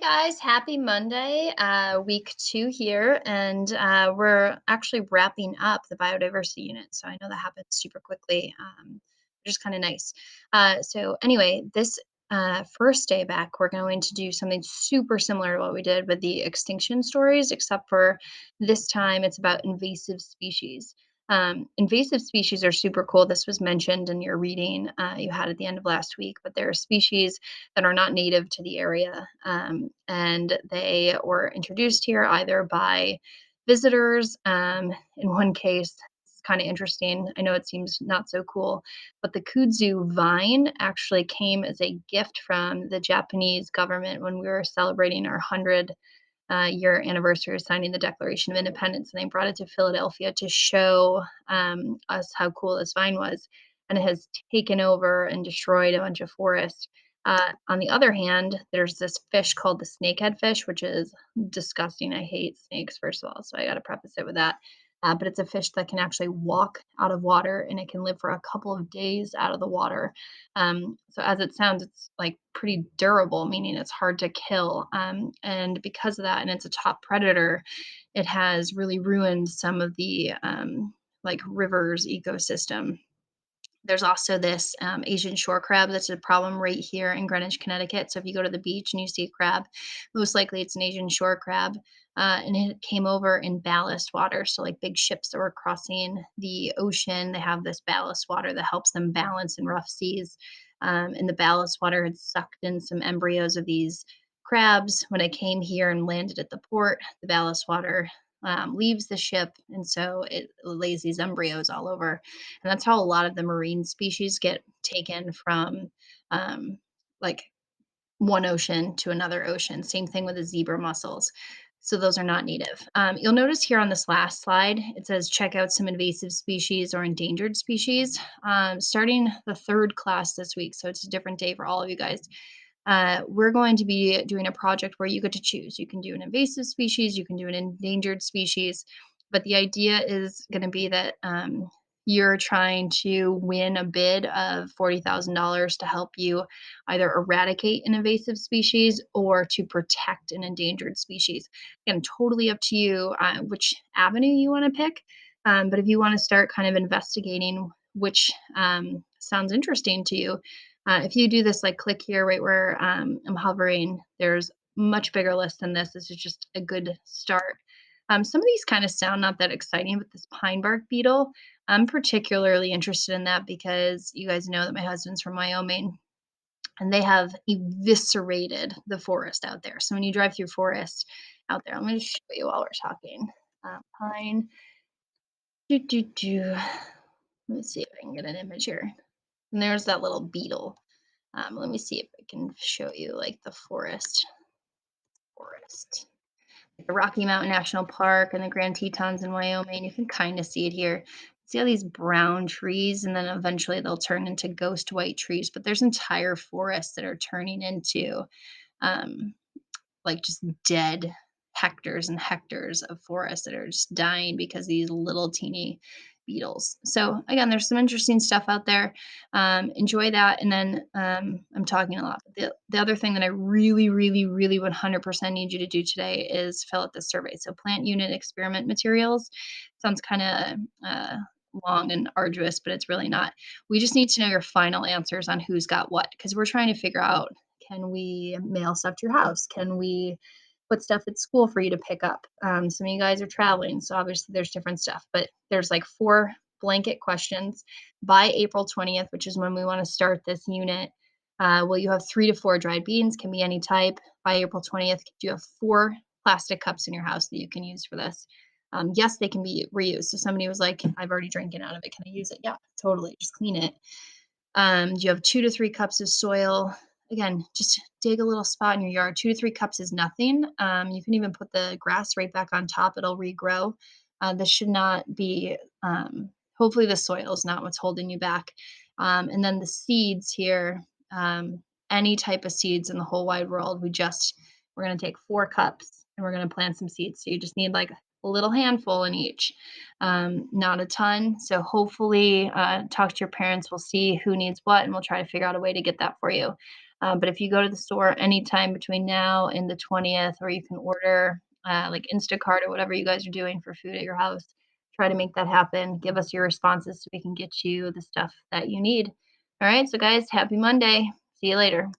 Hey guys, happy Monday, week two here, and we're actually wrapping up the biodiversity unit. So I know that happens super quickly, which is kind of nice. Anyway, this first day back, we're going to do something super similar to what we did with the extinction stories, except for this time it's about invasive species. Invasive species are super cool. This was mentioned in your reading you had at the end of last week, but there are species that are not native to the area. And they were introduced here either by visitors. In one case, it's kind of interesting. I know it seems not so cool, but the kudzu vine actually came as a gift from the Japanese government when we were celebrating our 100 year anniversary of signing the Declaration of Independence, and they brought it to Philadelphia to show us how cool this vine was. And it has taken over and destroyed a bunch of forest. On the other hand, there's this fish called the snakehead fish, which is disgusting. I hate snakes, first of all, so I got to preface it with that. But it's a fish that can actually walk out of water and it can live for a couple of days out of the water. So as it sounds, it's like pretty durable, meaning it's hard to kill. And because of that, and it's a top predator, it has really ruined some of the like rivers ecosystem. There's also this Asian shore crab that's a problem right here in Greenwich, Connecticut. So if you go to the beach and you see a crab, most likely it's an Asian shore crab. And it came over in ballast water. So, like big ships that were crossing the ocean, they have this ballast water that helps them balance in rough seas. And the ballast water had sucked in some embryos of these crabs. When it came here and landed at the port, the ballast water leaves the ship. And so it lays these embryos all over, and that's how a lot of the marine species get taken from um, like one ocean to another ocean. Same thing with the zebra mussels. So those are not native. You'll notice here on this last slide, it says check out some invasive species or endangered species. Starting the third class this week, so it's a different day for all of you guys. We're going to be doing a project where you get to choose. You can do an invasive species, you can do an endangered species, but the idea is going to be that you're trying to win a bid of $40,000 to help you either eradicate an invasive species or to protect an endangered species. Again, totally up to you which avenue you want to pick. But if you want to start kind of investigating which sounds interesting to you, if you do this, like click here right where I'm hovering, there's much bigger list than this. This is just a good start. Some of these kind of sound not that exciting, but this pine bark beetle, I'm particularly interested in that because you guys know that my husband's from Wyoming and they have eviscerated the forest out there. So when you drive through forest out there, I'm going to show you while we're talking. Pine. Do, do, do. Let me see if I can get an image here. And there's that little beetle. Let me see if I can show you like the forest. The Rocky Mountain National Park and the Grand Tetons in Wyoming. You can kind of see it here. See all these brown trees, and then eventually they'll turn into ghost white trees. But there's entire forests that are turning into um, like just dead hectares and hectares of forest that are just dying because these little teeny beetles. So again, there's some interesting stuff out there. Enjoy that. And then I'm talking a lot. But the other thing that I really, really, really 100% need you to do today is fill out the survey. So plant unit experiment materials sounds kind of long and arduous, but it's really not. We just need to know your final answers on who's got what, because we're trying to figure out, can we mail stuff to your house? Can we put stuff at school for you to pick up? Some of you guys are traveling, so obviously there's different stuff, but there's like 4 blanket questions by April 20th, which is when we want to start this unit. Will you have 3 to 4 dried beans? Can be any type. By April 20th, do you have 4 plastic cups in your house that you can use for this? Yes, they can be reused. So somebody was like, I've already drinking out of it. Can I use it? Yeah, totally. Just clean it. Do you have 2 to 3 cups of soil? Again, just dig a little spot in your yard. 2 to 3 cups is nothing. You can even put the grass right back on top. It'll regrow. This should not be, hopefully the soil is not what's holding you back. And then the seeds here, any type of seeds in the whole wide world, we're going to take 4 cups and we're going to plant some seeds. So you just need like a little handful in each, not a ton. So hopefully talk to your parents. We'll see who needs what, and we'll try to figure out a way to get that for you. But if you go to the store anytime between now and the 20th, or you can order like Instacart or whatever you guys are doing for food at your house, try to make that happen. Give us your responses so we can get you the stuff that you need. All right. So, guys, happy Monday. See you later.